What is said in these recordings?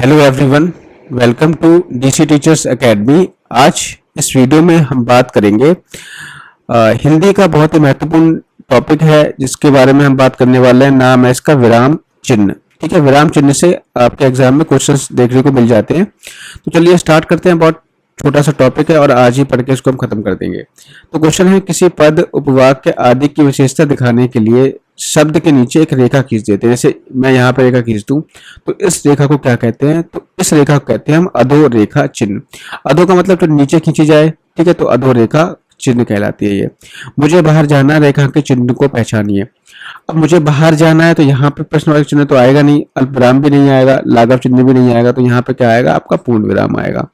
Hello everyone, welcome to DC teachers academy. आज इस video में हम बात करेंगे हिंदी का बहुत ही महत्वपूर्ण टॉपिक है जिसके बारे में हम बात करने वाले हैं। नाम है इसका विराम चिन्ह। ठीक है, विराम चिन्ह से आपके एग्जाम में क्वेश्चंस देखने को मिल जाते हैं। तो चलिए स्टार्ट करते हैं। बहुत छोटा सा टॉपिक है और आज ही पढ़ के इसको हम खत्म कर देंगे। तो क्वेश्चन है, किसी पद उपवाक्य आदि की विशेषता दिखाने के लिए शब्द के नीचे एक रेखा खींच देते हैं। जैसे मैं यहाँ पे रेखा खींच दूं तो इस रेखा को क्या कहते हैं? तो इस रेखा को कहते हैं हम अधोरेखा चिन्ह। अधो का मतलब जो नीचे खींची जाए, ठीक है, तो अधोरेखा चिन्ह कहलाती है ये। मुझे बाहर जाना, रेखा के चिन्ह को पहचानिए। अब मुझे बाहर जाना है तो यहाँ पे प्रश्नवाचक चिन्ह तो आएगा नहीं, अल्पविराम भी नहीं आएगा, लाघव चिन्ह भी नहीं आएगा, तो यहाँ पे क्या आएगा? आपका पूर्ण विराम आएगा।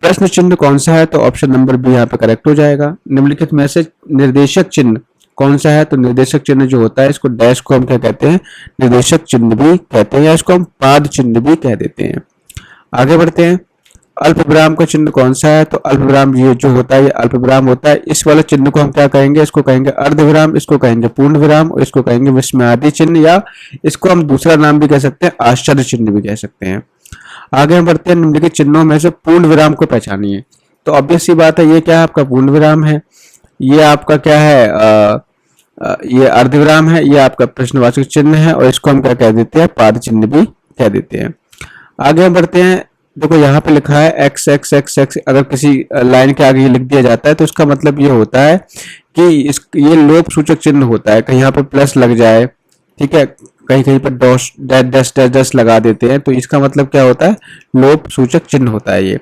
प्रश्न चिन्ह कौन सा है? तो ऑप्शन नंबर बी यहाँ पे करेक्ट हो जाएगा। निम्नलिखित में से निर्देशक चिन्ह कौन सा है? तो निर्देशक चिन्ह जो होता है, इसको डैश को हम क्या कहते हैं? निर्देशक चिन्ह भी कहते हैं, या इसको हम पाद चिन्ह भी कह देते हैं। आगे बढ़ते हैं। अल्पविराम का चिन्ह कौन सा है? तो अल्पविराम ये जो होता है, ये अल्पविराम होता है। इस वाले चिन्ह को हम क्या कहेंगे? इसको कहेंगे अर्धविराम, इसको कहेंगे पूर्ण विराम, और इसको कहेंगे विस्मयादि चिन्ह, या इसको हम दूसरा नाम भी कह सकते हैं, आश्चर्य चिन्ह भी कह सकते हैं। आगे हम बढ़ते हैं। निम्नलिखित चिन्हों में से पूर्ण विराम को पहचानिए। तो ऑब्वियस सी बात है, ये क्या है? आपका पूर्ण विराम है। ये आपका क्या है? ये अर्धविराम है। ये आपका प्रश्नवाचक चिन्ह है, और इसको हम क्या कह देते हैं? पाद चिन्ह भी कह देते हैं। आगे हम बढ़ते हैं। देखो यहाँ पे लिखा है एक्स एक्स एक्स एक्स। अगर किसी लाइन के आगे ये लिख दिया जाता है तो इसका मतलब ये होता है कि ये लोप सूचक चिन्ह होता है। कहीं यहाँ पे प्लस लग जाए, ठीक है, कहीं कहीं पर Dash dash dash dash dash लगा देते हैं, तो इसका मतलब क्या होता है? लोप सूचक चिन्ह होता है ये।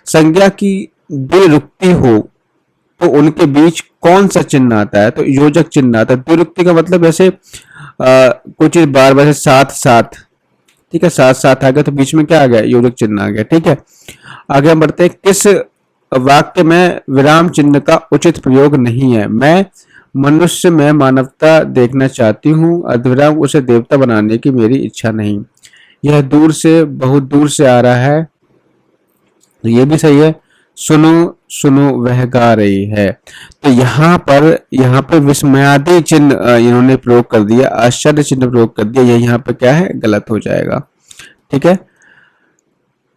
संज्ञा की द्विरुक्ति हो तो उनके बीच कौन सा चिन्ह आता है? तो योजक चिन्ह आता है। द्विरुक्ति का मतलब जैसे कुछ चीज बार बार साथ साथ, ठीक है, साथ साथ आ गया तो बीच में क्या आ गया? योजक चिन्ह आ गया। ठीक है, आगे हम बढ़ते हैं। किस वाक्य में विराम चिन्ह का उचित प्रयोग नहीं है? मैं मनुष्य में मानवता देखना चाहती हूँ, अर्धविराम उसे देवता बनाने की मेरी इच्छा नहीं। यह दूर से, बहुत दूर से आ रहा है, तो ये भी सही है। सुनो सुनो वह गा रही है। तो यहाँ पर विस्मयादि चिन्ह इन्होंने प्रयोग कर दिया, आश्चर्य चिन्ह प्रयोग कर दिया। ये यहाँ पे क्या है? गलत हो जाएगा। ठीक है,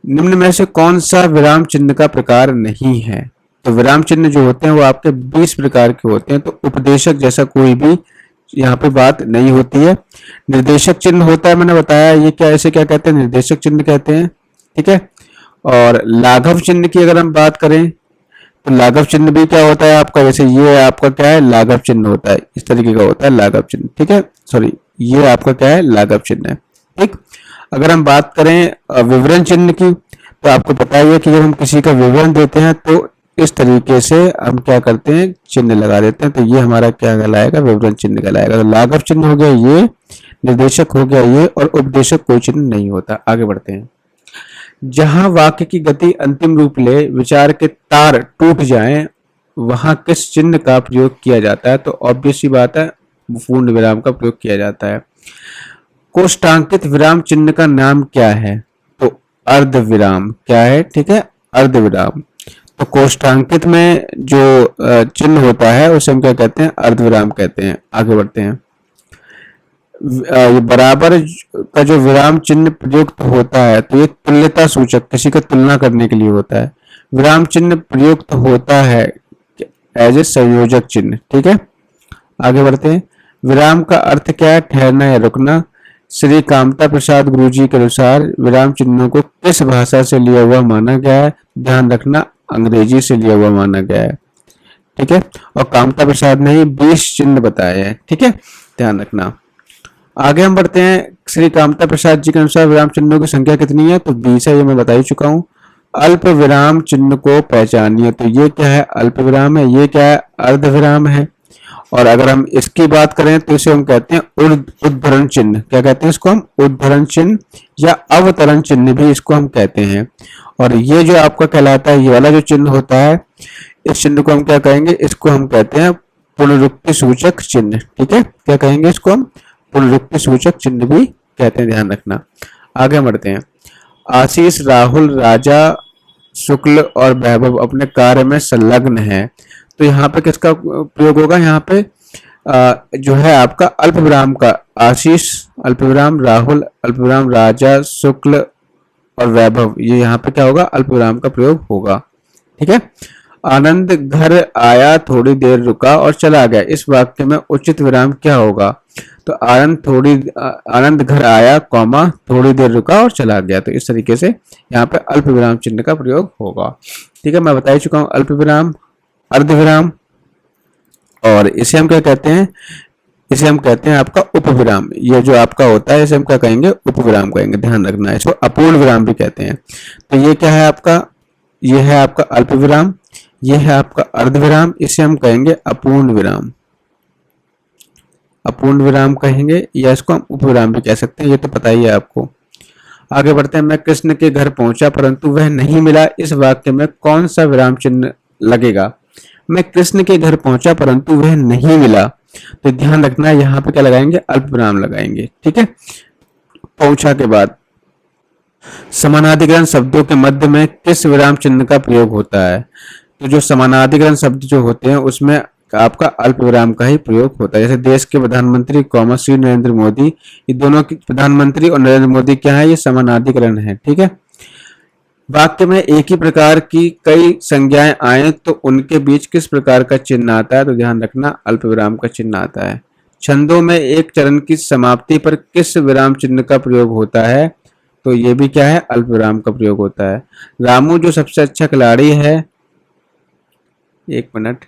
निम्न में से कौन सा विराम चिन्ह का प्रकार नहीं है? तो विराम चिन्ह जो होते हैं वो आपके 20 प्रकार के होते हैं। तो उपदेशक जैसा कोई भी यहाँ पे बात नहीं होती है। निर्देशक चिन्ह होता है, मैंने बताया, ये क्या, ऐसे क्या कहते हैं? निर्देशक चिन्ह कहते हैं। ठीक है, और लाघव चिन्ह की अगर हम बात करें तो लाघव चिन्ह भी क्या होता है आपका? जैसे ये आपका क्या है? लाघव चिन्ह होता है, इस तरीके का होता है लाघव चिन्ह। ठीक है, सॉरी, ये आपका क्या है? लाघव चिन्ह है। ठीक, अगर हम बात करें विवरण चिन्ह की, तो आपको पता ही है कि जब हम किसी का विवरण देते हैं तो इस तरीके से हम क्या करते हैं? चिन्ह लगा देते हैं। तो ये हमारा क्या कहलाएगा? विवरण चिन्ह कहलाएगा। तो लाघव चिन्ह हो गया ये, निर्देशक हो गया ये, और उपदेशक कोई चिन्ह नहीं होता। आगे बढ़ते हैं। जहां वाक्य की गति अंतिम रूप ले, विचार के तार टूट जाएं, वहां किस चिन्ह का प्रयोग किया जाता है? तो ऑब्वियस सी बात है, पूर्ण विराम का प्रयोग किया जाता है। कोष्टांकित विराम चिन्ह का नाम क्या है? तो अर्धविराम। क्या है? ठीक है, अर्धविराम। तो कोष्टांकित में जो चिन्ह होता है उसे हम क्या कहते हैं? अर्धविराम कहते हैं। आगे बढ़ते हैं। बराबर का जो विराम चिन्ह प्रयुक्त होता है तो ये तुल्यता सूचक, किसी का तुलना करने के लिए होता है। विराम चिन्ह प्रयुक्त होता है एज ए संयोजक चिन्ह। ठीक है, आगे बढ़ते हैं। विराम का अर्थ क्या है? ठहरना या रुकना। श्री कामता प्रसाद गुरुजी के अनुसार विराम चिन्हों को किस भाषा से लिया हुआ माना गया है? ध्यान रखना, अंग्रेजी से लिया हुआ माना गया है। ठीक है, और कामता प्रसाद ने ही 20 चिन्ह बताए हैं। ठीक है, ध्यान रखना। आगे हम बढ़ते हैं। श्री कामता प्रसाद जी के अनुसार विराम चिन्हों की संख्या कितनी है? तो 20 है, ये मैं बता ही चुका हूँ। अल्प विराम चिन्ह को पहचानिए। तो ये क्या है? अल्प विराम है। ये क्या है? अर्धविराम है। और अगर हम इसकी बात करें तो इसे हम कहते हैं उद्धरण चिन्ह। क्या कहते हैं इसको? हम उद्धरण चिन्ह या अवतरण चिन्ह भी इसको हम कहते हैं। और ये जो आपका कहलाता है, ये वाला जो चिन्ह होता है, इस चिन्ह को हम क्या कहेंगे? इसको हम कहते हैं पुनरुक्ति सूचक चिन्ह। ठीक है, क्या कहेंगे इसको? हम पुनरुक्ति सूचक चिन्ह भी कहते हैं, ध्यान रखना। आगे बढ़ते हैं। आशीष, राहुल, राजा, शुक्ल और वैभव अपने कार्य में संलग्न है। तो यहाँ पे किसका प्रयोग होगा? यहाँ पे जो है आपका अल्पविराम का। आशीष अल्पविराम, राहुल अल्पविराम, राजा, शुक्ल और वैभव, ये यहाँ पे क्या होगा, अल्प विराम का प्रयोग होगा। ठीक है। आनंद घर आया, थोड़ी देर रुका और चला गया, इस वाक्य में उचित विराम क्या होगा? तो आनंद घर आया कॉमा थोड़ी देर रुका और चला गया, तो इस तरीके से यहाँ पे अल्प विराम चिन्ह का प्रयोग होगा। ठीक है, मैं बता ही चुका हूँ अल्प विराम, अर्ध विराम, और इसे हम क्या कहते हैं, इसे हम कहते हैं आपका उपविराम। ये जो आपका होता है इसे हम क्या कहेंगे, उपविराम कहेंगे, ध्यान रखना है। इसको अपूर्ण विराम भी कहते हैं। तो ये क्या है आपका, ये है आपका अल्प विराम, ये है आपका अर्ध विराम, इसे हम कहेंगे अपूर्ण विराम, अपूर्ण विराम कहेंगे, या इसको हम उपविराम भी कह सकते हैं, ये तो पता ही है आपको। आगे बढ़ते हैं। मैं कृष्ण के घर पहुंचा परंतु वह नहीं मिला, इस वाक्य में कौन सा विराम चिन्ह लगेगा? मैं कृष्ण के घर पहुंचा परंतु वह नहीं मिला, तो ध्यान रखना है यहाँ पे क्या लगाएंगे, अल्प विराम लगाएंगे। ठीक है। पहुंचा के बाद समानाधिकरण शब्दों के मध्य में किस विराम चिन्ह का प्रयोग होता है? तो जो समानाधिकरण शब्द जो होते हैं उसमें आपका अल्प विराम का ही प्रयोग होता है। जैसे देश के प्रधानमंत्री कॉमा श्री नरेंद्र मोदी, ये दोनों प्रधानमंत्री और नरेंद्र मोदी क्या है, ये समानाधिकरण है। ठीक है। वाक्य में एक ही प्रकार की कई संज्ञाएं आए तो उनके बीच किस प्रकार का चिन्ह आता है? तो ध्यान रखना अल्प विराम का चिन्ह आता है। छंदों में एक चरण की समाप्ति पर किस विराम चिन्ह का प्रयोग होता है? तो ये भी क्या है, अल्प विराम का प्रयोग होता है। रामू जो सबसे अच्छा खिलाड़ी है, एक मिनट,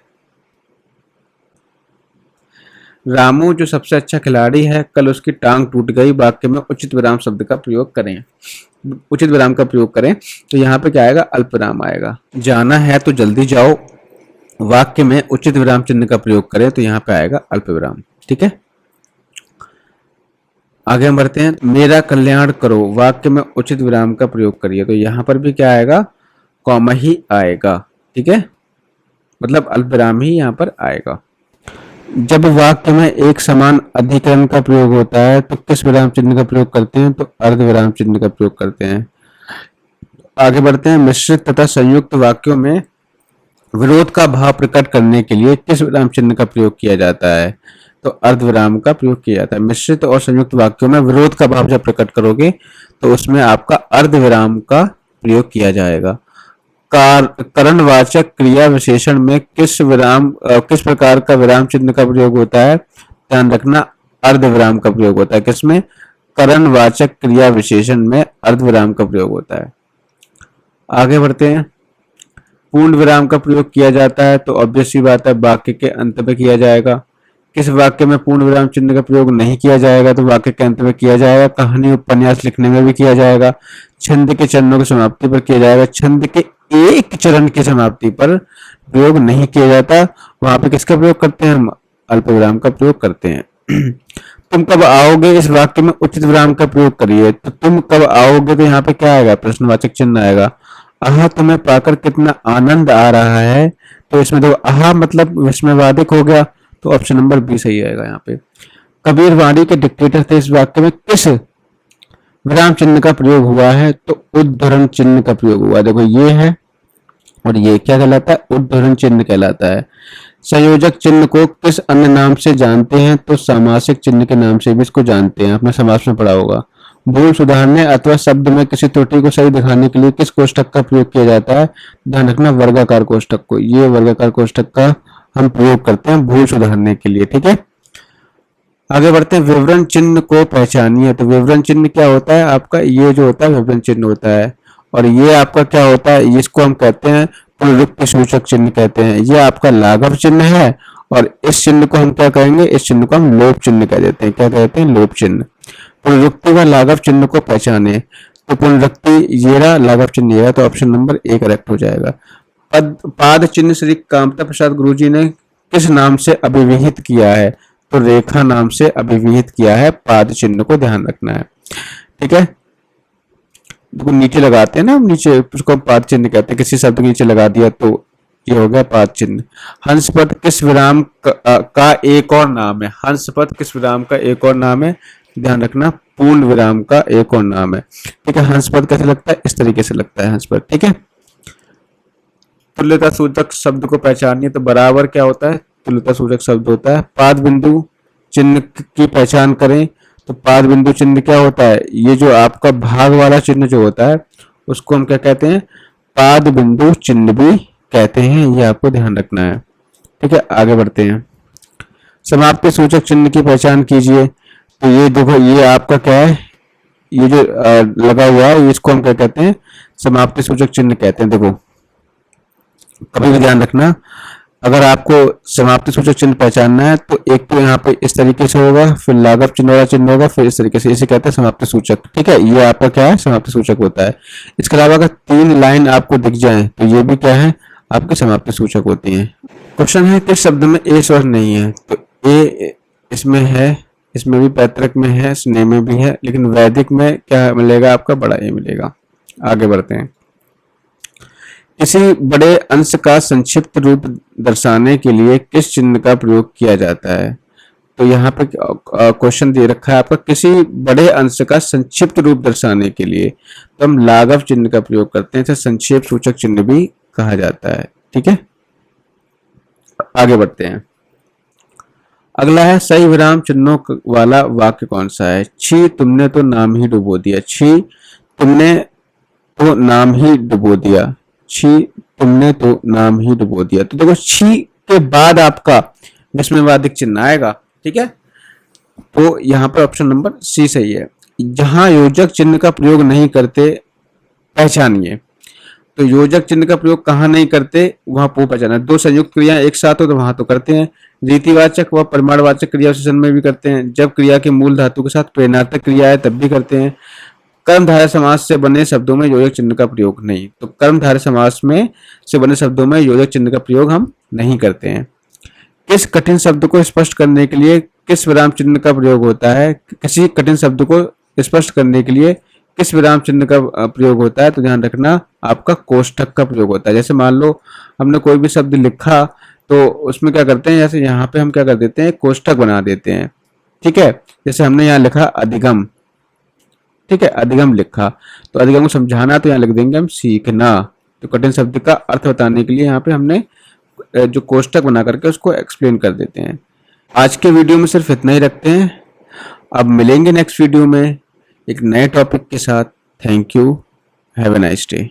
रामू जो सबसे अच्छा खिलाड़ी है, कल उसकी टांग टूट गई, वाक्य में उचित विराम शब्द का प्रयोग करें, उचित विराम का प्रयोग करें, तो यहाँ पे क्या आएगा, अल्प विराम आएगा। जाना है तो जल्दी जाओ, वाक्य में उचित विराम चिन्ह का प्रयोग करें, तो यहाँ पे आएगा अल्प विराम। ठीक है। आगे हम बढ़ते हैं। मेरा कल्याण करो, वाक्य में उचित विराम का प्रयोग करिए, तो यहाँ पर भी क्या आएगा, कॉमा ही आएगा। ठीक है, मतलब अल्प विराम ही यहाँ पर आएगा। जब वाक्य में एक समान अधिकरण का प्रयोग होता है तो किस विराम चिन्ह का प्रयोग करते हैं? तो अर्ध विराम चिन्ह का प्रयोग करते हैं। आगे बढ़ते हैं। मिश्रित तथा संयुक्त वाक्यों में विरोध का भाव प्रकट करने के लिए किस विराम चिन्ह का प्रयोग किया जाता है? तो अर्ध विराम का प्रयोग किया जाता है। मिश्रित और संयुक्त वाक्यों में विरोध का भाव जब प्रकट करोगे तो उसमें आपका अर्ध विराम का प्रयोग किया जाएगा। करणवाचक क्रिया विशेषण में किस प्रकार का विराम चिन्ह का प्रयोग होता है? ध्यान रखना अर्ध विराम का प्रयोग होता है। किसमें? करणवाचक क्रिया विशेषण में अर्ध विराम का प्रयोग होता है। आगे बढ़ते हैं। पूर्ण विराम का प्रयोग किया जाता है तो ऑब्वियस सी बात है वाक्य के अंत में किया जाएगा। किस वाक्य में पूर्ण विराम चिन्ह का प्रयोग नहीं किया जाएगा? तो वाक्य के अंत में किया जाएगा। कहानी उपन्यास लिखने में भी किया जाएगा। छंद के चरणों की समाप्ति पर किया जाएगा। छंद के एक चरण की समाप्ति पर प्रयोग नहीं किया जाता, वहां पे किसका प्रयोग करते हैं? हम अल्प विराम का प्रयोग करते हैं। तुम कब आओगे, इस वाक्य में उचित विराम का प्रयोग करिए। तो तुम कब आओगे, तो यहाँ पे क्या आएगा? प्रश्नवाचक चिन्ह आएगा। आहा तुम्हें पाकर कितना आनंद आ रहा है, तो इसमें देखो आहा मतलब विस्मयवादिक हो गया, तो ऑप्शन नंबर बी सही आएगा यहाँ पे। कबीर वाणी के डिक्टेटर थे, इस वाक्य में किस विराम चिन्ह का प्रयोग हुआ है? तो उद्धरण चिन्ह का प्रयोग हुआ। देखो ये है और ये क्या कहलाता है? उद्धरण चिन्ह कहलाता है। संयोजक चिन्ह को किस अन्य नाम से जानते हैं? तो सामासिक चिन्ह के नाम से भी इसको जानते हैं, आपने समास में पढ़ा होगा। भूल सुधारने अथवा शब्द में किसी त्रुटि को सही दिखाने के लिए किस कोष्ठक का प्रयोग किया जाता है? ध्यान रखना वर्गाकार कोष्ठक को। ये वर्गाकार कोष्ठक का हम प्रयोग करते हैं भूल सुधारने के लिए। ठीक है, आगे बढ़ते हैं। विवरण चिन्ह को पहचानिए। तो विवरण चिन्ह क्या होता है आपका? ये जो होता है विवरण चिन्ह होता है, और ये आपका क्या होता है? इसको हम कहते हैं पुनरुक्ति सूचक चिन्ह कहते हैं। ये आपका लाघव चिन्ह है, और इस चिन्ह को हम क्या कहेंगे? इस चिन्ह को हम लोप चिन्ह कह देते हैं। क्या कहते हैं? लोप चिन्ह। पुनरुक्ति व लाघव चिन्ह को पहचाने। तो पुनरुक्ति ये रहा, लाघव चिन्ह ये रहा, तो ऑप्शन नंबर ए करेक्ट हो जाएगा। पाद चिन्ह श्री कामता प्रसाद गुरुजी ने किस नाम से अभिविहित किया है? तो रेखा नाम से अभिविहित किया है पाद चिन्ह को, ध्यान रखना है। ठीक है, तो नीचे लगाते हैं ना हम, नीचे उसको पाद चिन्ह कहते हैं। किसी शब्द के नीचे लगा दिया तो ये हो गया पाद चिन्ह। हंसपद किस विराम का एक और नाम है? हंसपद किस विराम का एक और नाम है? ध्यान रखना पूर्ण विराम का एक और नाम है। ठीक है, हंसपद कैसे लगता है? इस तरीके से लगता है हंसपद। ठीक है, तुल्यता सूचक शब्द को पहचानिए। तो बराबर क्या होता है? तुल्यता सूचक शब्द होता है। पाद बिंदु चिन्ह की पहचान करें। तो पाद बिंदु चिन्ह क्या होता है? ये जो आपका भाग वाला चिन्ह जो होता है उसको हम क्या कहते हैं, पाद बिंदु चिन्ह भी कहते हैं। ये आपको ध्यान रखना है। ठीक है, आगे बढ़ते हैं। समाप्ति सूचक चिन्ह की पहचान कीजिए। तो ये देखो, ये आपका क्या है, ये जो लगा हुआ है, इसको हम क्या कहते हैं, समाप्ति सूचक चिन्ह कहते हैं। देखो, कभी भी ध्यान रखना, अगर आपको समाप्ति सूचक चिन्ह पहचानना है तो एक तो यहाँ पे इस तरीके से होगा, फिर लाघव चिन्ह वाला चिन्ह होगा, फिर इस तरीके से, इसे कहते हैं समाप्ति सूचक। ठीक है, ये आपका क्या है, समाप्ति सूचक होता है। इसके अलावा अगर 3 लाइन आपको दिख जाए तो ये भी क्या है, आपके समाप्ति सूचक होती हैं। क्वेश्चन है, किस शब्द में ए स्वर नहीं है? तो ए इसमें है, इसमें भी पैतृक में है, स्नेह में भी है, लेकिन वैदिक में क्या मिलेगा, आपका बड़ा ए मिलेगा। आगे बढ़ते हैं। किसी बड़े अंश का संक्षिप्त रूप दर्शाने के लिए किस चिन्ह का प्रयोग किया जाता है? तो यहाँ पे क्वेश्चन दे रखा है आपका, किसी बड़े अंश का संक्षिप्त रूप दर्शाने के लिए तो हम लाघव चिन्ह का प्रयोग करते हैं, इसे संक्षेप सूचक चिन्ह भी कहा जाता है। ठीक है, आगे बढ़ते हैं। अगला है, सही विराम चिन्हों वाला वाक्य कौन सा है? छी तुमने तो नाम ही डुबो दिया। छी तुमने तो नाम ही डुबो दिया। छी तुमने तो नाम ही डुबो दिया। तो देखो, छी के बाद आपका विस्मयवाचक चिन्ह आएगा। ठीक है, तो यहाँ पर ऑप्शन नंबर सी सही है। जहां योजक चिन्ह का प्रयोग नहीं करते, पहचानिए। तो योजक चिन्ह का प्रयोग कहाँ नहीं करते, वहां पो पहचाना। 2 संयुक्त क्रिया एक साथ हो तो वहां तो करते हैं। रीतिवाचक व परिमाणवाचक क्रिया विशेषण में भी करते हैं। जब क्रिया के मूल धातु के साथ प्रेरणार्थक क्रिया है तब भी करते हैं। कर्मधारय समास से बने शब्दों में योजक चिन्ह का प्रयोग नहीं। तो कर्मधारय समास में से बने शब्दों में योजक चिन्ह का प्रयोग हम नहीं करते हैं। किस कठिन शब्द को स्पष्ट करने के लिए किस विराम चिन्ह का प्रयोग होता है? किसी कठिन शब्द को स्पष्ट करने के लिए किस विराम चिन्ह का प्रयोग होता है? तो ध्यान रखना, आपका कोष्ठक का प्रयोग होता है। जैसे मान लो हमने कोई भी शब्द लिखा तो उसमें क्या करते हैं, जैसे यहाँ पे हम क्या कर देते हैं, कोष्ठक बना देते हैं। ठीक है, जैसे हमने यहाँ लिखा अधिगम। ठीक है, अधिगम लिखा, तो अधिगम को समझाना तो यहाँ लिख देंगे हम सीखना। तो कठिन शब्द का अर्थ बताने के लिए यहाँ पे हमने जो कोष्ठक बना करके उसको एक्सप्लेन कर देते हैं। आज के वीडियो में सिर्फ इतना ही रखते हैं। अब मिलेंगे नेक्स्ट वीडियो में एक नए टॉपिक के साथ। Thank you, have a nice day.